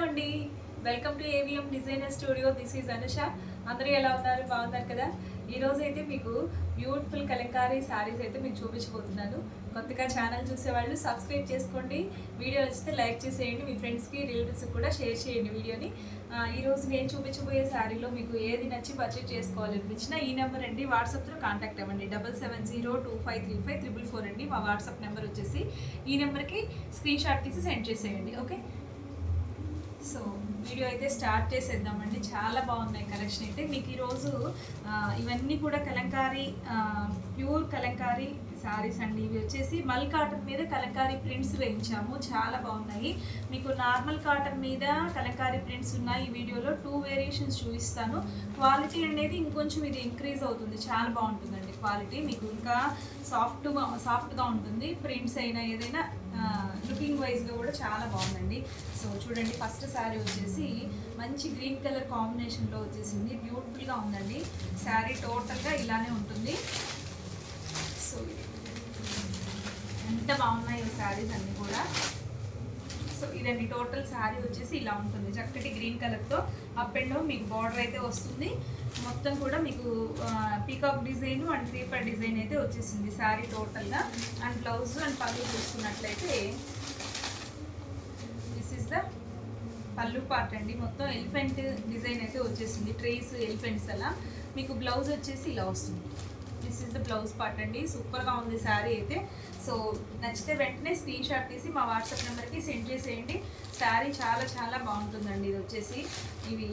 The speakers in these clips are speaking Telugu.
అండి, welcome to AVM designer studio. This is Anusha. అందరూ ఎలా ఉన్నారు? బాగున్నారు కదా? ఈరోజు అయితే మీకు బ్యూటిఫుల్ కలంకారీ శారీస్ అయితే మీకు చూపించబోతున్నాను. కొత్తగా ఛానల్ చూసేవాళ్ళు సబ్స్క్రైబ్ చేసుకోండి. వీడియో నచ్చితే లైక్ చేసేయండి, మీ ఫ్రెండ్స్కి రిలేటివ్స్కి కూడా షేర్ చేయండి వీడియోని. ఈరోజు నేను చూపించబోయే శారీలో మీకు ఏది నచ్చి పర్చేజ్ చేసుకోవాలనిపించినా ఈ నెంబర్ అండి, వాట్సాప్లో కాంటాక్ట్ అవ్వండి. 7702253544 అండి మా వాట్సాప్ నెంబర్ వచ్చేసి. ఈ నెంబర్కి స్క్రీన్ షాట్ తీసి సెండ్ చేసేయండి. ఓకే, సో వీడియో అయితే స్టార్ట్ చేసేద్దామండి. చాలా బాగున్నాయి కలెక్షన్ అయితే. మీకు ఈరోజు ఇవన్నీ కూడా కలంకారీ, ప్యూర్ కలంకారీ శారీస్ అండి. ఇవి వచ్చేసి మల్ కాటన్ మీద కలంకారీ ప్రింట్స్ వేయించాము, చాలా బాగున్నాయి. మీకు నార్మల్ కాటన్ మీద కలంకారీ ప్రింట్స్ ఉన్నాయి. ఈ వీడియోలో 2 వేరియేషన్స్ చూపిస్తాను. క్వాలిటీ అనేది ఇంకొంచెం ఇది ఇంక్రీజ్ అవుతుంది, చాలా బాగుంటుందండి క్వాలిటీ. మీకు ఇంకా సాఫ్ట్గా ఉంటుంది. ప్రింట్స్ అయినా ఏదైనా లుకింగ్ వైజ్గా కూడా చాలా బాగుందండి. సో చూడండి, ఫస్ట్ శారీ వచ్చేసి మంచి గ్రీన్ కలర్ కాంబినేషన్లో వచ్చేసింది. బ్యూటిఫుల్గా ఉందండి శారీ. టోటల్గా ఇలానే ఉంటుంది. సో ఎంత బాగున్నాయి ఈ శారీస్ అన్నీ కూడా. సో ఇదండి టోటల్ శారీ వచ్చేసి ఇలా ఉంటుంది. చక్కటి గ్రీన్ కలర్తో అప్ అండ్ డౌన్ మీకు బార్డర్ అయితే వస్తుంది. మొత్తం కూడా మీకు peacock design and creeper design అయితే వచ్చేసింది శారీ టోటల్గా. అండ్ బ్లౌజ్ అండ్ పళ్ళు చూసుకున్నట్లయితే దిస్ ఈస్ ద పళ్ళు పార్ట్ అండి. మొత్తం ఎలిఫెంట్ డిజైన్ అయితే వచ్చేసింది, ట్రీస్ ఎలిఫెంట్స్ అలా. మీకు బ్లౌజ్ వచ్చేసి ఇలా వస్తుంది. This is the blouse part అండి. సూపర్గా ఉంది శారీ అయితే. సో నచ్చితే వెంటనే స్క్రీన్ షాట్ తీసి మా వాట్సాప్ నెంబర్కి సెండ్ చేసేయండి. శారీ చాలా చాలా బాగుంటుందండి. ఇది వచ్చేసి ఇవి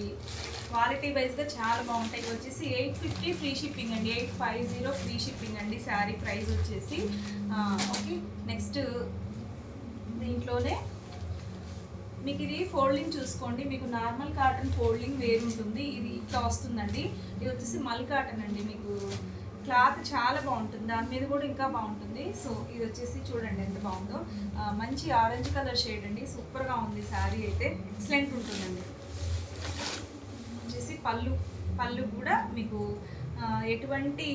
క్వాలిటీ వైజ్గా చాలా బాగుంటాయి. ఇది వచ్చేసి 850 ఫ్రీ షిప్పింగ్ అండి. 850 ఫ్రీ షిప్పింగ్ అండి శారీ ప్రైస్ వచ్చేసి. ఓకే, నెక్స్ట్ దీంట్లోనే మీకు ఇది ఫోల్డింగ్ చూసుకోండి. మీకు నార్మల్ కాటన్ ఫోల్డింగ్ వేరు ఉంటుంది, ఇది ఇట్లా వస్తుందండి. ఇది వచ్చేసి మల్ కాటన్ అండి. మీకు క్లాత్ చాలా బాగుంటుంది, దాని మీద కూడా ఇంకా బాగుంటుంది. సో ఇది వచ్చేసి చూడండి ఎంత బాగుందో. మంచి ఆరెంజ్ కలర్ షేడ్ అండి. సూపర్గా ఉంది శారీ అయితే, ఎక్సలెంట్ ఉంటుందండి. వచ్చేసి పళ్ళు కూడా మీకు ఎటువంటి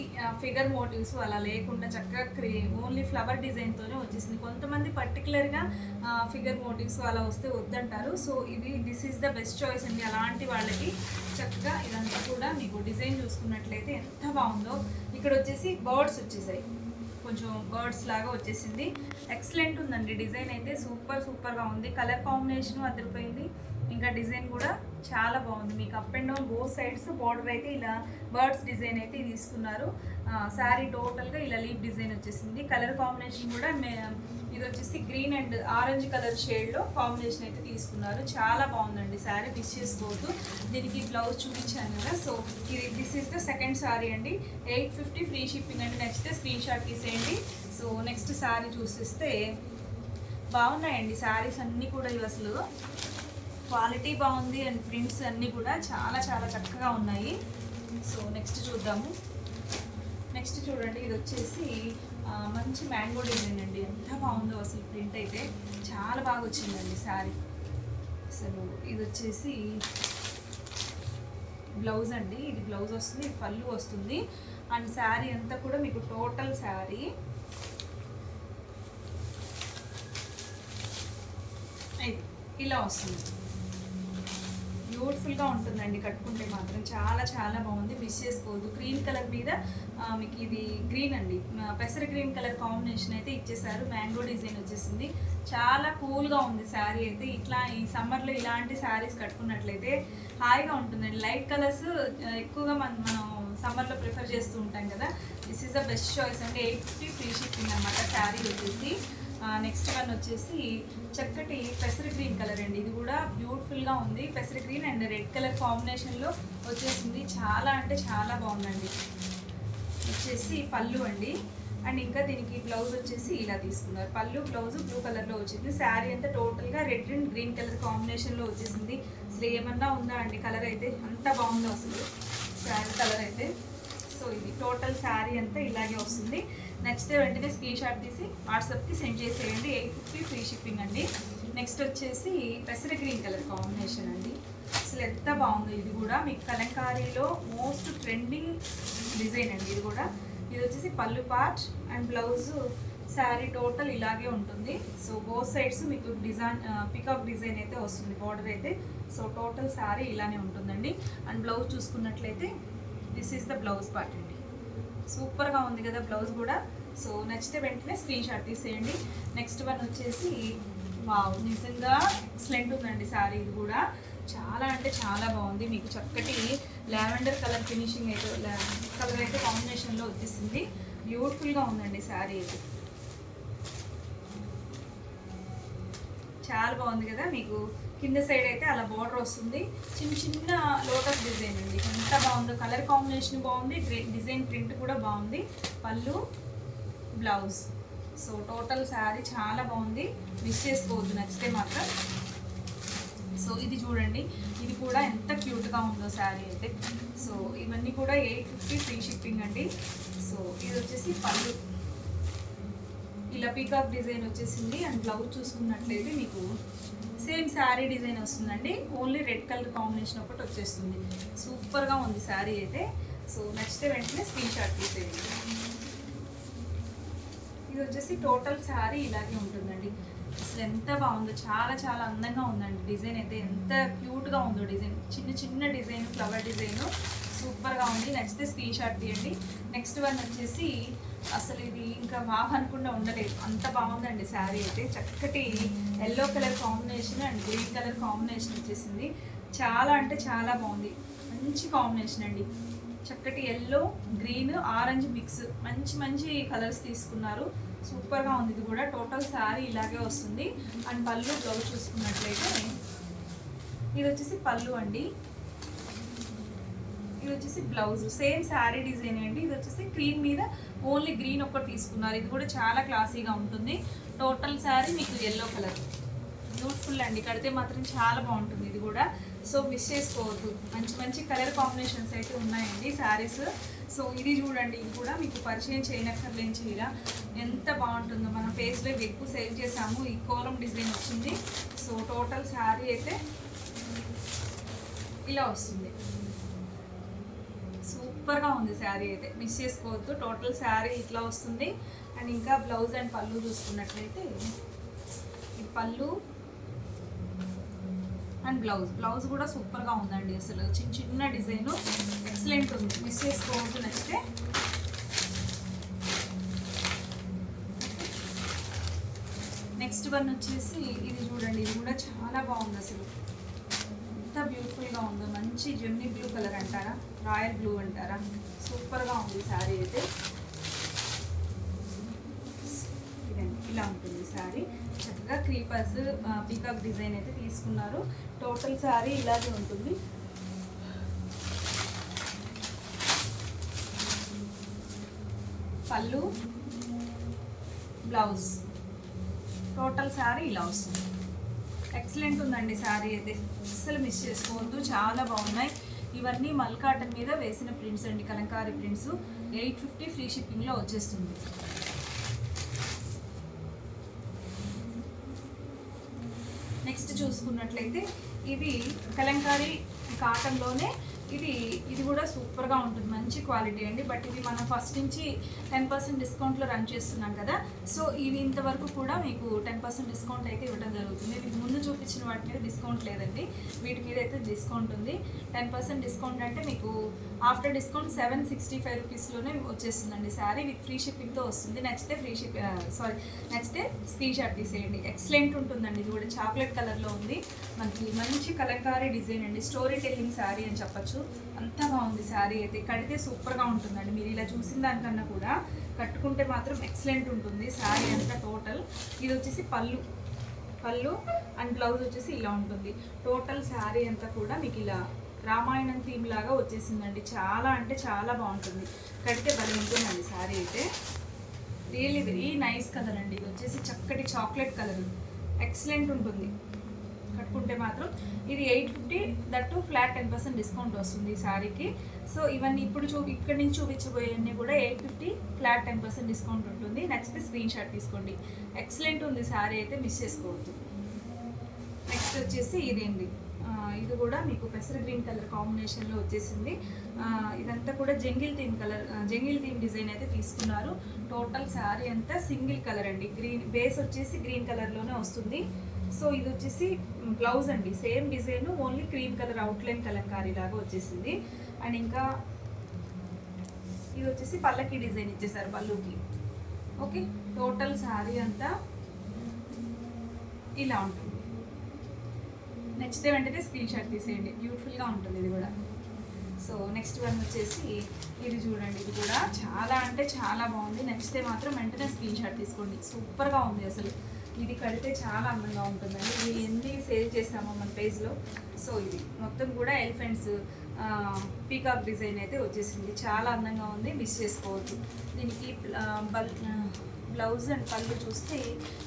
ఫిగర్ మోటివ్స్ అలా లేకుండా చక్కగా ఓన్లీ ఫ్లవర్ డిజైన్తోనే వచ్చేసింది. కొంతమంది పర్టికులర్గా ఫిగర్ మోటివ్స్ అలా వస్తే వద్దంటారు. So this is the best choice అండి అలాంటి వాళ్ళకి. చక్కగా ఇదంతా కూడా మీకు డిజైన్ చూసుకున్నట్లయితే ఎంత బాగుందో. ఇక్కడ వచ్చేసి బర్డ్స్ వచ్చేసాయి, కొంచెం బర్డ్స్ లాగా వచ్చేసింది. ఎక్సలెంట్ ఉందండి డిజైన్ అయితే. సూపర్గా ఉంది. కలర్ కాంబినేషన్ అదిరిపోయింది. ఇంకా డిజైన్ కూడా చాలా బాగుంది. మీకు up and down both sides border అయితే ఇలా బర్డ్స్ డిజైన్ అయితే తీసుకున్నారు. శారీ టోటల్గా ఇలా లీఫ్ డిజైన్ వచ్చేసింది. కలర్ కాంబినేషన్ కూడా ఇది వచ్చేసి గ్రీన్ అండ్ ఆరెంజ్ కలర్ షేడ్లో కాంబినేషన్ అయితే తీసుకున్నారు. చాలా బాగుందండి శారీ, మిస్ చేసుకోవద్దు. దీనికి బ్లౌజ్ చూపించాను కదా. So this is the second sari అండి. 850 ఫ్రీ షిప్పింగ్ అండి. నచ్చితే స్క్రీన్ షాట్ తీసేయండి. సో నెక్స్ట్ శారీ చూసిస్తే బాగున్నాయండి శారీస్ అన్నీ కూడా. ఇవి అసలు క్వాలిటీ బాగుంది అండ్ ప్రింట్స్ అన్నీ కూడా చాలా చాలా చక్కగా ఉన్నాయి. సో నెక్స్ట్ చూద్దాము. నెక్స్ట్ చూడండి, ఇది వచ్చేసి మంచి మ్యాంగో డిజైన్ అండి. ఎంత బాగుందో అసలు. ప్రింట్ అయితే చాలా బాగా వచ్చిందండి శారీ. అసలు ఇది వచ్చేసి బ్లౌజ్ అండి. ఇది బ్లౌజ్ వస్తుంది, ఇది పళ్ళు వస్తుంది. అండ్ శారీ అంతా కూడా మీకు టోటల్ శారీ ఇలా వస్తుంది. బ్యూటిఫుల్గా ఉంటుందండి కట్టుకుంటే మాత్రం. చాలా చాలా బాగుంది, మిస్ చేసుకోవద్దు. గ్రీన్ కలర్ మీద మీకు ఇది గ్రీన్ అండి, పెసర గ్రీన్ కలర్ కాంబినేషన్ అయితే ఇచ్చేసారు. మ్యాంగో డిజైన్ వచ్చేసింది. చాలా కూల్గా ఉంది శారీ అయితే. ఇట్లా ఈ సమ్మర్లో ఇలాంటి శారీస్ కట్టుకున్నట్లయితే హాయిగా ఉంటుందండి. లైట్ కలర్స్ ఎక్కువగా మనం సమ్మర్లో ప్రిఫర్ చేస్తూ ఉంటాం కదా. This is the best choice అండి. 850 ఫ్రీ షిప్పింగ్ అనమాట శారీ వచ్చేసి. నెక్స్ట్ వన్ వచ్చేసి చక్కటి పెసర గ్రీన్ కలర్ అండి. ఇది కూడా బ్యూటిఫుల్గా ఉంది. పెసర గ్రీన్ అండ్ రెడ్ కలర్ కాంబినేషన్లో వచ్చేసింది. చాలా అంటే చాలా బాగుందండి. వచ్చేసి పళ్ళు అండి. అండ్ ఇంకా దీనికి బ్లౌజ్ వచ్చేసి ఇలా తీసుకున్నారు. పళ్ళు బ్లౌజ్ బ్లూ కలర్లో వచ్చింది. శారీ అంతా టోటల్గా రెడ్ అండ్ గ్రీన్ కలర్ కాంబినేషన్లో వచ్చేసింది. అసలు ఏమన్నా ఉందా అండి కలర్ అయితే, అంత బాగుందో అసలు శారీ కలర్ అయితే. సో ఇది టోటల్ శారీ అంతా ఇలాగే వస్తుంది. నెక్స్ట్ వెంటనే స్క్రీన్ షాట్ తీసి వాట్సాప్కి సెండ్ చేసేయండి. 850 ఫ్రీ షిప్పింగ్ అండి. నెక్స్ట్ వచ్చేసి పెసర గ్రీన్ కలర్ కాంబినేషన్ అండి. అసలు ఎంత బాగుందో. ఇది కూడా మీకు కలంకారీలో మోస్ట్ ట్రెండింగ్ డిజైన్ అండి. ఇది వచ్చేసి పళ్ళు part and blouse sari total ఇలాగే ఉంటుంది. సో బోత్ సైడ్స్ మీకు డిజైన్ పికాక్ డిజైన్ అయితే వస్తుంది బార్డర్ అయితే. సో టోటల్ శారీ ఇలానే ఉంటుందండి. అండ్ బ్లౌజ్ చూసుకున్నట్లయితే this is the blouse part అండి. సూపర్గా ఉంది కదా బ్లౌజ్ కూడా. సో నచ్చితే వెంటనే స్క్రీన్ షాట్ తీసేయండి. నెక్స్ట్ వన్ వచ్చేసి వావ్, నిజంగా ఎక్సలెంట్ ఉందండి శారీ. ఇది కూడా చాలా అంటే చాలా బాగుంది. మీకు చక్కటి లావెండర్ కలర్ ఫినిషింగ్ అయితే కలర్ అయితే కాంబినేషన్లో వచ్చేసింది. బ్యూటిఫుల్గా ఉందండి శారీ అయితే. చాలా బాగుంది కదా. మీకు కింద సైడ్ అయితే అలా బార్డర్ వస్తుంది. చిన్న చిన్న లోటస్ డిజైన్ అండి. ఎంత బాగుందో, కలర్ కాంబినేషన్ బాగుంది, డిజైన్ ప్రింట్ కూడా బాగుంది. పళ్ళు, బ్లౌజ్. సో టోటల్ శారీ చాలా బాగుంది. మిస్ చేసుకోవద్దు నచ్చితే మాత్రం. సో ఇది చూడండి, ఇది కూడా ఎంత క్యూట్గా ఉందో శారీ అయితే. సో ఇవన్నీ కూడా 850 ఫ్రీ షిప్పింగ్ అండి. సో ఇది వచ్చేసి పళ్ళు, ఇలా పీకాక్ డిజైన్ వచ్చేసింది. అండ్ బ్లౌజ్ చూసుకున్నట్లయితే మీకు సేమ్ శారీ డిజైన్ వస్తుందండి. ఓన్లీ రెడ్ కలర్ కాంబినేషన్ ఒకటి వచ్చేస్తుంది. సూపర్గా ఉంది శారీ అయితే. సో నచ్చితే వెంటనే స్క్రీన్ షాట్ తీసేయండి. ఇది వచ్చేసి టోటల్ శారీ ఇలాగే ఉంటుందండి. అసలు ఎంత బాగుందో, చాలా చాలా అందంగా ఉందండి. డిజైన్ అయితే ఎంత క్యూట్గా ఉందో. డిజైన్ చిన్న చిన్న డిజైన్, ఫ్లవర్ డిజైన్ సూపర్గా ఉంది. నచ్చితే స్క్రీన్ షాట్ తీయండి. నెక్స్ట్ వన్ వచ్చేసి అసలు ఇది ఇంకా బాగా అనుకుండా ఉండలేదు, అంత బాగుందండి శారీ అయితే. చక్కటి yellow colour combination and green colour combination వచ్చేసింది. చాలా అంటే చాలా బాగుంది. మంచి కాంబినేషన్ అండి. చక్కటి ఎల్లో, గ్రీన్, ఆరెంజ్ మిక్స్, మంచి మంచి కలర్స్ తీసుకున్నారు. సూపర్గా ఉంది. ఇది కూడా టోటల్ శారీ ఇలాగే వస్తుంది. అండ్ పళ్ళు, బ్లౌజ్ చూసుకున్నట్లయితే ఇది వచ్చేసి పళ్ళు అండి. ఇది వచ్చేసి బ్లౌజ్. సేమ్ శారీ డిజైన్ అండి. ఇది వచ్చేసి క్రీమ్ మీద ఓన్లీ గ్రీన్ ఒక్కటి తీసుకున్నారు. ఇది కూడా చాలా క్లాసీగా ఉంటుంది. టోటల్ శారీ మీకు ఎల్లో కలర్. బ్యూటిఫుల్ అండి. కడితే మాత్రం చాలా బాగుంటుంది ఇది కూడా. సో మిస్ చేసుకోవద్దు. మంచి మంచి కలర్ కాంబినేషన్స్ అయితే ఉన్నాయండి శారీస్. సో ఇది చూడండి, ఇది కూడా మీకు పరిచయం చేయనక్కర్లేని చీర. ఎంత బాగుంటుందో. మన పేజ్లో ఎక్కువ సేవ్ చేసాము. ఈ కోలం డిజైన్ వచ్చింది. సో టోటల్ శారీ అయితే ఇలా వస్తుంది. సూపర్గా ఉంది శారీ అయితే. మిస్ చేసుకోవద్దు. టోటల్ శారీ ఇట్లా వస్తుంది. అండ్ ఇంకా బ్లౌజ్ అండ్ పళ్ళు చూసుకున్నట్లయితే ఈ పళ్ళు అండ్ బ్లౌజ్ కూడా సూపర్గా ఉందండి. అసలు చిన్న చిన్న డిజైన్ ఎక్సలెంట్ ఉంది. మిస్ చేసుకోవద్దు నచ్చితే. నెక్స్ట్ వన్ వచ్చేసి ఇది చూడండి, ఇది కూడా చాలా బాగుంది. అసలు ఎంత బ్యూటిఫుల్గా ఉందో. మంచి జెమ్నీ బ్లూ కలర్ అంటారా, రాయల్ బ్లూ అంటారా, సూపర్గా ఉంది శారీ అయితే. ఇదండి, ఇలా ఉంటుంది శారీ. చక్కగా క్రీపర్స్, పీకాక్ డిజైన్ అయితే తీసుకున్నారు. టోటల్ శారీ ఇలాగే ఉంటుంది. పళ్ళు, బ్లౌజ్, టోటల్ శారీ ఇలా వస్తుంది. ఎక్సలెంట్ ఉందండి శారీ అయితే. అస్సలు మిస్ చేసుకోవద్దు. చాలా బాగున్నాయి. ఇవన్నీ మల్ కాటన్ మీద వేసిన ప్రింట్స్ అండి, కలంకారీ ప్రింట్స్. 850 ఫ్రీ షిప్పింగ్లో వచ్చేస్తుంది. నెక్స్ట్ చూసుకున్నట్లయితే ఇవి కలంకారీ కాటన్లోనే ఇది కూడా సూపర్గా ఉంటుంది. మంచి క్వాలిటీ అండి. బట్ ఇది మనం ఫస్ట్ నుంచి 10% డిస్కౌంట్లో రన్ చేస్తున్నాం కదా. సో ఇవి ఇంతవరకు కూడా మీకు 10% డిస్కౌంట్ అయితే ఇవ్వడం జరుగుతుంది. మీకు ముందు చూపించిన వాటి మీద డిస్కౌంట్ లేదండి, వీటి మీద అయితే డిస్కౌంట్ ఉంది. 10% డిస్కౌంట్ అంటే మీకు ఆఫ్టర్ డిస్కౌంట్ 765 రూపీస్లోనే వచ్చేస్తుందండి శారీ. విత్ ఫ్రీ షిప్పింగ్తో వస్తుంది. నచ్చితే నచ్చితే స్క్రీన్ షాట్ తీసేయండి. ఎక్సలెంట్ ఉంటుందండి. ఇది కూడా చాక్లెట్ కలర్లో ఉంది. మనకి మంచి కలంకారీ డిజైన్ అండి. స్టోరీ టెల్లింగ్ శారీ అని చెప్పచ్చు. అంత బాగుంది శారీ అయితే. కడితే సూపర్గా ఉంటుందండి. మీరు ఇలా చూసిన దానికన్నా కూడా కట్టుకుంటే మాత్రం ఎక్సలెంట్ ఉంటుంది శారీ అంతా. టోటల్ ఇది వచ్చేసి పళ్ళు అండ్ బ్లౌజ్ వచ్చేసి ఇలా ఉంటుంది. టోటల్ శారీ అంతా కూడా మీకు ఇలా రామాయణం థీమ్ లాగా వచ్చేసిందండి. చాలా అంటే చాలా బాగుంటుంది. కడితే భలే ఉంటుందండి శారీ అయితే. రియల్లీ వెరీ నైస్ కలర్ అండి. ఇది వచ్చేసి చక్కటి చాక్లెట్ కలర్. ఎక్సలెంట్ ఉంటుంది. కట్టుకుంటే మాత్రం ఇది 850, దట్టు ఫ్లాట్ 10% డిస్కౌంట్ వస్తుంది ఈ శారీకి. సో ఇవన్నీ ఇప్పుడు ఇక్కడి నుంచి చూపించబోయేవన్నీ కూడా 850 ఫ్లాట్ 10% డిస్కౌంట్ ఉంటుంది. నచ్చితే స్క్రీన్ షాట్ తీసుకోండి. ఎక్సలెంట్ ఉంది శారీ అయితే. మిస్ చేసుకోవద్దు. నెక్స్ట్ వచ్చేసి ఇదేంటి ఇది కూడా మీకు పెసర గ్రీన్ కలర్ కాంబినేషన్లో వచ్చేసింది. ఇదంతా కూడా jungle theme colour, jungle theme design అయితే తీసుకున్నారు. టోటల్ శారీ అంతా సింగిల్ కలర్ అండి. గ్రీన్ బేస్ వచ్చేసి గ్రీన్ కలర్లోనే వస్తుంది. సో ఇది వచ్చేసి బ్లౌజ్ అండి, same design, only cream colour outline Kalamkari లాగా వచ్చేసింది. అండ్ ఇంకా ఇది వచ్చేసి పల్లకి డిజైన్ ఇచ్చేసారు పళ్ళుకి. ఓకే, టోటల్ శారీ అంతా ఇలా ఉంటుంది. నచ్చితే వెంటనే స్క్రీన్ షాట్ తీసేయండి, బ్యూటిఫుల్గా ఉంటుంది ఇది కూడా. సో నెక్స్ట్ వన్ వచ్చేసి ఇది చూడండి, ఇది కూడా చాలా అంటే చాలా బాగుంది. నచ్చితే మాత్రం వెంటనే స్క్రీన్ షాట్ తీసుకోండి, సూపర్గా ఉంది అసలు. ఇది కడితే చాలా అందంగా ఉంటుందండి. ఇది ఎన్ని సేల్ చేసామో మన పేజ్లో. సో ఇది మొత్తం కూడా ఎలిఫెంట్స్ పీకాక్ డిజైన్ అయితే వచ్చేసింది, చాలా అందంగా ఉంది, మిస్ చేసుకోవద్దు. దీనికి బ్లౌజ్ అండ్ పళ్ళు చూస్తే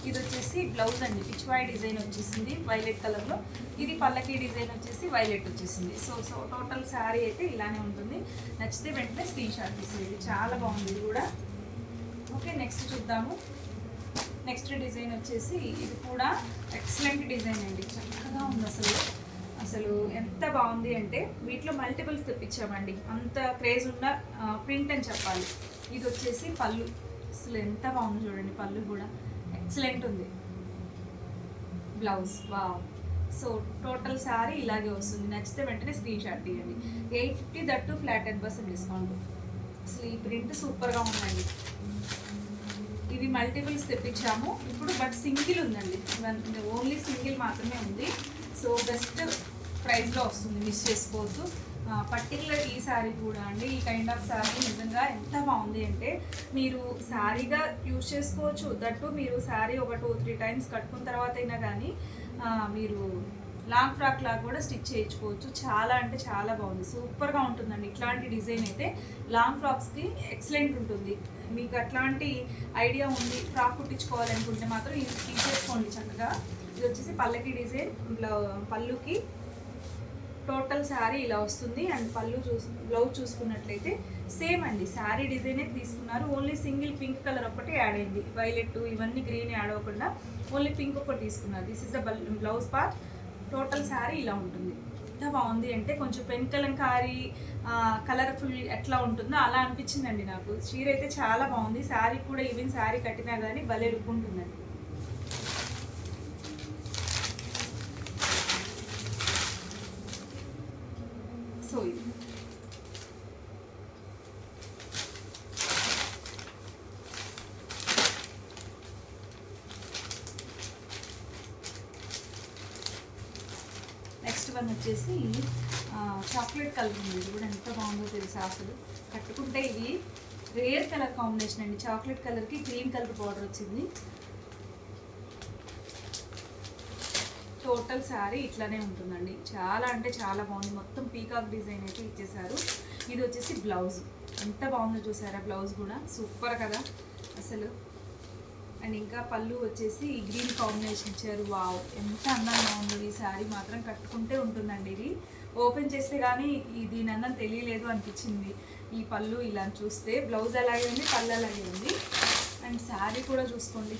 ఇది వచ్చేసి బ్లౌజ్ అండి, పిచ్వాయ్ డిజైన్ వచ్చేసింది వైలెట్ కలర్లో. ఇది పల్లకి డిజైన్ వచ్చేసి వైలెట్ వచ్చేసింది. సో టోటల్ శారీ అయితే ఇలానే ఉంటుంది. నచ్చితే వెంటనే స్క్రీన్ షాట్ తీసేది, చాలా బాగుంది ఇది కూడా. ఓకే, నెక్స్ట్ చూద్దాము. నెక్స్ట్ డిజైన్ వచ్చేసి ఇది కూడా ఎక్సలెంట్ డిజైన్ అండి, చక్కగా ఉంది అసలు. అసలు ఎంత బాగుంది అంటే వీటిలో మల్టిపుల్స్ తెప్పించామండి, అంత క్రేజ్ ఉన్న ప్రింట్ అని చెప్పాలి. ఇది వచ్చేసి పళ్ళు, అసలు ఎంత బాగుంది చూడండి, పళ్ళు కూడా ఎక్సలెంట్ ఉంది. Blouse wow. So total sari ఇలాగే వస్తుంది. నచ్చితే వెంటనే స్క్రీన్ షాట్ తీయండి. 850, దట్టు ఫ్లాట్ 10% డిస్కౌంట్. అసలు ఈ ప్రింట్ సూపర్గా ఉందండి. ఇది మల్టిపుల్స్ తెప్పించాము ఇప్పుడు, బట్ సింగిల్ ఉందండి, ఓన్లీ సింగిల్ మాత్రమే ఉంది. సో బెస్ట్ ప్రైస్లో వస్తుంది, మిస్ చేసుకోవద్దు. పర్టికులర్ ఈ శారీ కూడా అండి, ఈ కైండ్ ఆఫ్ శారీ నిజంగా ఎంత బాగుంది అంటే మీరు శారీగా యూజ్ చేసుకోవచ్చు. దట్టు మీరు శారీ ఒక 2-3 టైమ్స్ కట్టుకున్న తర్వాత అయినా కానీ మీరు లాంగ్ ఫ్రాక్ లాగా కూడా స్టిచ్ చేయించుకోవచ్చు. చాలా అంటే చాలా బాగుంది, సూపర్గా ఉంటుందండి. ఇట్లాంటి డిజైన్ అయితే లాంగ్ ఫ్రాక్స్కి ఎక్సలెంట్ ఉంటుంది. మీకు అట్లాంటి ఐడియా ఉంది, ఫ్రాక్ కుట్టించుకోవాలనుకుంటే మాత్రం ఇది తీసేసుకోండి చక్కగా. ఇది వచ్చేసి పల్లకి డిజైన్, పళ్ళుకి టోటల్ శారీ ఇలా వస్తుంది. అండ్ బ్లౌజ్ చూసుకున్నట్లయితే సేమ్ అండి, శారీ డిజైనే తీసుకున్నారు. ఓన్లీ సింగిల్ పింక్ కలర్ ఒకటి యాడ్ అయింది, వైలెట్ ఇవన్నీ గ్రీన్ యాడ్ అవ్వకుండా ఓన్లీ పింక్ ఒకటి తీసుకున్నారు. This is the blouse part. Total sari ఇలా ఉంటుంది. ఎంత బాగుంది అంటే కొంచెం పెన్ కలంకారీ కలర్ఫుల్ ఎట్లా ఉంటుందో అలా అనిపించిందండి నాకు. చీర అయితే చాలా బాగుంది. శారీ కూడా ఈవెన్ శారీ కట్టినా కానీ భలే లుక్ ఉంటుందండి. సో ఇది నెక్స్ట్ వన్ వచ్చేసి చాక్లెట్ కలర్ ఉంది. ఇది కూడా ఎంత బాగుందో తెలుసా అసలు. కట్టుకుంటే ఇది రేర్ కలర్ కాంబినేషన్ అండి, చాక్లెట్ కలర్కి గ్రీన్ కలర్ బార్డర్ వచ్చింది. టోటల్ శారీ ఇట్లానే ఉంటుందండి, చాలా అంటే చాలా బాగుంది. మొత్తం పీకాక్ డిజైన్ అయితే ఇచ్చేసారు. ఇది వచ్చేసి బ్లౌజ్, ఎంత బాగుందో చూసారా, బ్లౌజ్ కూడా సూపర్ కదా అసలు. అండ్ ఇంకా పళ్ళు వచ్చేసి ఈ గ్రీన్ కాంబినేషన్ ఇచ్చారు. వావ్, ఎంత అందంగా ఉందో. ఈ శారీ మాత్రం కట్టుకుంటే ఉంటుందండి. ఇది ఓపెన్ చేస్తే కానీ దీని అందం తెలియలేదు అనిపించింది. ఈ పళ్ళు ఇలా చూస్తే బ్లౌజ్ అలాగే ఉంది, పళ్ళు అలాగే ఉంది. అండ్ శారీ కూడా చూసుకోండి,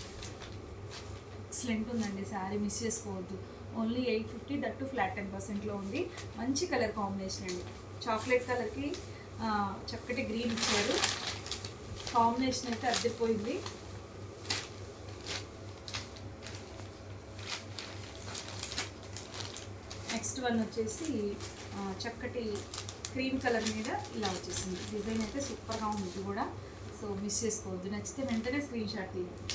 ఎక్సలెంట్ ఉందండి శారీ, మిస్ చేసుకోవద్దు. ఓన్లీ 850, దట్టు ఫ్లాట్ 10%లో ఉంది. మంచి కలర్ కాంబినేషన్ అండి, చాక్లెట్ కలర్కి చక్కటి గ్రీన్ ఇచ్చారు. కాంబినేషన్ అయితే అద్దరిపోయింది. నెక్స్ట్ వన్ వచ్చేసి చక్కటి క్రీమ్ కలర్ మీద ఇలా వచ్చేసింది. డిజైన్ అయితే సూపర్గా ఉంది కూడా. సో మిస్ చేసుకోవద్దు, నచ్చితే వెంటనే స్క్రీన్ షాట్ తీయండి.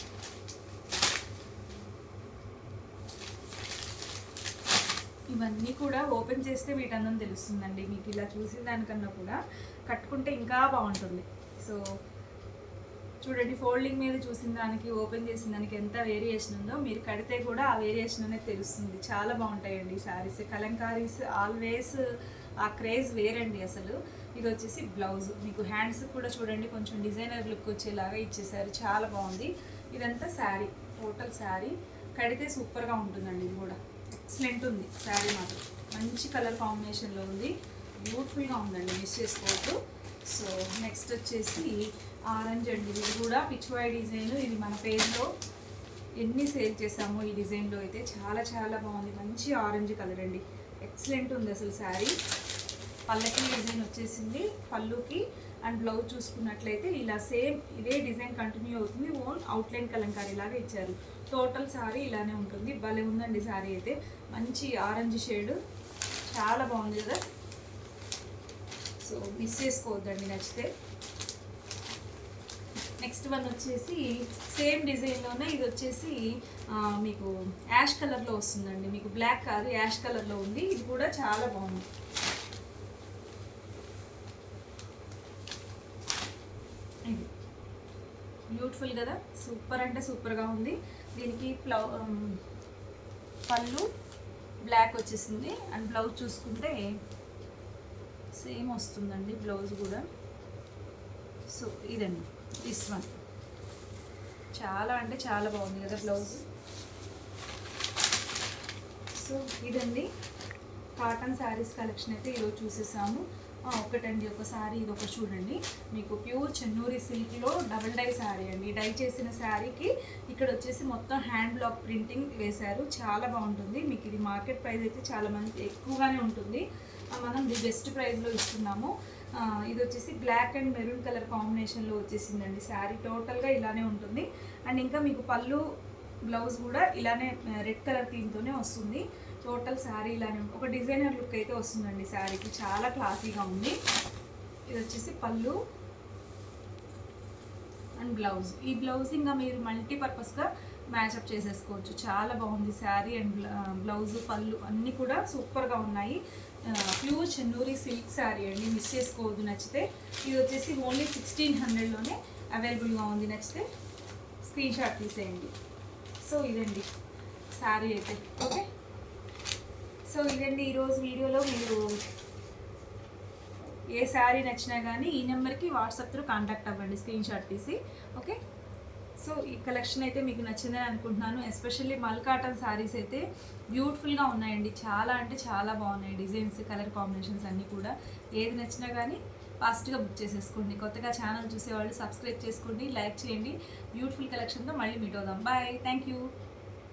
ఇవన్నీ కూడా ఓపెన్ చేస్తే వీటందం తెలుస్తుందండి మీకు. ఇలా చూసిన దానికన్నా కూడా కట్టుకుంటే ఇంకా బాగుంటుంది. సో చూడండి, ఫోల్డింగ్ మీద చూసిన దానికి ఓపెన్ చేసిన దానికి ఎంత వేరియేషన్ ఉందో, మీరు కడితే కూడా ఆ వేరియేషన్ అనేది తెలుస్తుంది. చాలా బాగుంటాయండి శారీస్. కలంకారీస్ ఆల్వేస్ ఆ క్రేజ్ వేరండి అసలు. ఇది వచ్చేసి బ్లౌజ్, మీకు హ్యాండ్స్ కూడా చూడండి కొంచెం డిజైనర్ లుక్ వచ్చేలాగా ఇచ్చేసారు, చాలా బాగుంది. ఇదంతా శారీ, టోటల్ శారీ కడితే సూపర్గా ఉంటుందండి. ఇది కూడా ఎక్సలెంట్ ఉంది శారీ మాత్రం, మంచి కలర్ కాంబినేషన్లో ఉంది, బ్యూటిఫుల్గా ఉందండి, మిస్ చేసుకోవద్దు. సో నెక్స్ట్ వచ్చేసి ఆరెంజ్ అండి. ఇది కూడా పిచ్వాయ్ డిజైన్. ఇది మన పేజ్లో ఎన్ని సేల్ చేసామో ఈ డిజైన్లో అయితే చాలా చాలా బాగుంది. మంచి ఆరెంజ్ కలర్ అండి, ఎక్సలెంట్ ఉంది అసలు శారీ. పల్లకి డిజైన్ వచ్చేసింది పళ్ళుకి. అండ్ బ్లౌజ్ చూసుకున్నట్లయితే ఇలా సేమ్ ఇదే డిజైన్ కంటిన్యూ అవుతుంది. ఓన్ అవుట్లైన్ కలంకారీ లాగా ఇచ్చారు. టోటల్ శారీ ఇలానే ఉంటుంది. భలే ఉందండి శారీ అయితే. మంచి ఆరెంజ్ షేడ్, చాలా బాగుంది కదా. సో మిస్ చేసుకోవద్దండి నచ్చితే. నెక్స్ట్ వన్ వచ్చేసి సేమ్ డిజైన్లోనే ఇది వచ్చేసి మీకు యాష్ కలర్లో వస్తుందండి. మీకు బ్లాక్ కాదు, యాష్ కలర్లో ఉంది. ఇది కూడా చాలా బాగుంది. ఇది బ్యూటిఫుల్ కదా, సూపర్ అంటే సూపర్గా ఉంది. దీనికి పళ్ళు బ్లాక్ వచ్చేసింది. అండ్ బ్లౌజ్ చూసుకుంటే సేమ్ వస్తుందండి బ్లౌజ్ కూడా. సో ఇదండి దిస్ వన్. చాలా అంటే చాలా బాగుంది కదా బ్లౌజ్. సో ఇదండి కాటన్ శారీస్ కలెక్షన్ అయితే ఈరోజు చూసేసాము. ఒకటండి ఒకసారి ఇది ఒకటి చూడండి. మీకు ప్యూర్ చెన్నూరి సిల్క్లో డబుల్ డై శారీ అండి. డై చేసిన శారీకి ఇక్కడ వచ్చేసి మొత్తం హ్యాండ్ బ్లాక్ ప్రింటింగ్ వేశారు. చాలా బాగుంటుంది. మీకు ఇది మార్కెట్ ప్రైస్ అయితే చాలా మంది ఎక్కువగానే ఉంటుంది. మనం ది బెస్ట్ ప్రైస్లో ఇస్తున్నాము. ఇది వచ్చేసి బ్లాక్ అండ్ మెరూన్ కలర్ కాంబినేషన్లో వచ్చేసిందండి శారీ. టోటల్గా ఇలానే ఉంటుంది. అండ్ ఇంకా మీకు పళ్ళు బ్లౌజ్ కూడా ఇలానే రెడ్ కలర్ థీమ్తోనే వస్తుంది. టోటల్ శారీ ఇలానే ఉంటుంది. ఒక డిజైనర్ లుక్ అయితే వస్తుందండి శారీకి. చాలా క్లాసీగా ఉంది. ఇది వచ్చేసి పళ్ళు అండ్ బ్లౌజ్. ఈ బ్లౌజ్ ఇంకా మీరు మల్టీపర్పస్గా మ్యాచప్ చేసేసుకోవచ్చు. చాలా బాగుంది శారీ. అండ్ బ్లౌజ్ పళ్ళు అన్నీ కూడా సూపర్గా ఉన్నాయి. ప్యూర్ చెన్నూరి సిల్క్ శారీ అండి. మిస్ చేసుకోవద్దు నచ్చితే. ఇది వచ్చేసి ఓన్లీ 1600లోనే అవైలబుల్గా ఉంది. నచ్చితే స్క్రీన్ షాట్ తీసేయండి. సో ఇదండి శారీ అయితే. ఓకే, సో ఇదండి ఈరోజు వీడియోలో. మీరు ఏ శారీ నచ్చినా కానీ ఈ నెంబర్కి వాట్సాప్ త్రూ కాంటాక్ట్ అవ్వండి స్క్రీన్ షాట్ తీసి. ఓకే, సో ఈ కలెక్షన్ అయితే మీకు నచ్చిందని అనుకుంటున్నాను. ఎస్పెషల్లీ మల్ కాటన్ శారీస్ అయితే బ్యూటిఫుల్గా ఉన్నాయండి. చాలా అంటే చాలా బాగున్నాయి డిజైన్స్, కలర్ కాంబినేషన్స్ అన్నీ కూడా. ఏది నచ్చినా కానీ ఫాస్ట్గా బుక్ చేసేసుకోండి. కొత్తగా ఛానల్ చూసేవాళ్ళు సబ్స్క్రైబ్ చేసుకోండి, లైక్ చేయండి. బ్యూటిఫుల్ కలెక్షన్తో మళ్ళీ మీట్ అవుదాం. Bye, thank you.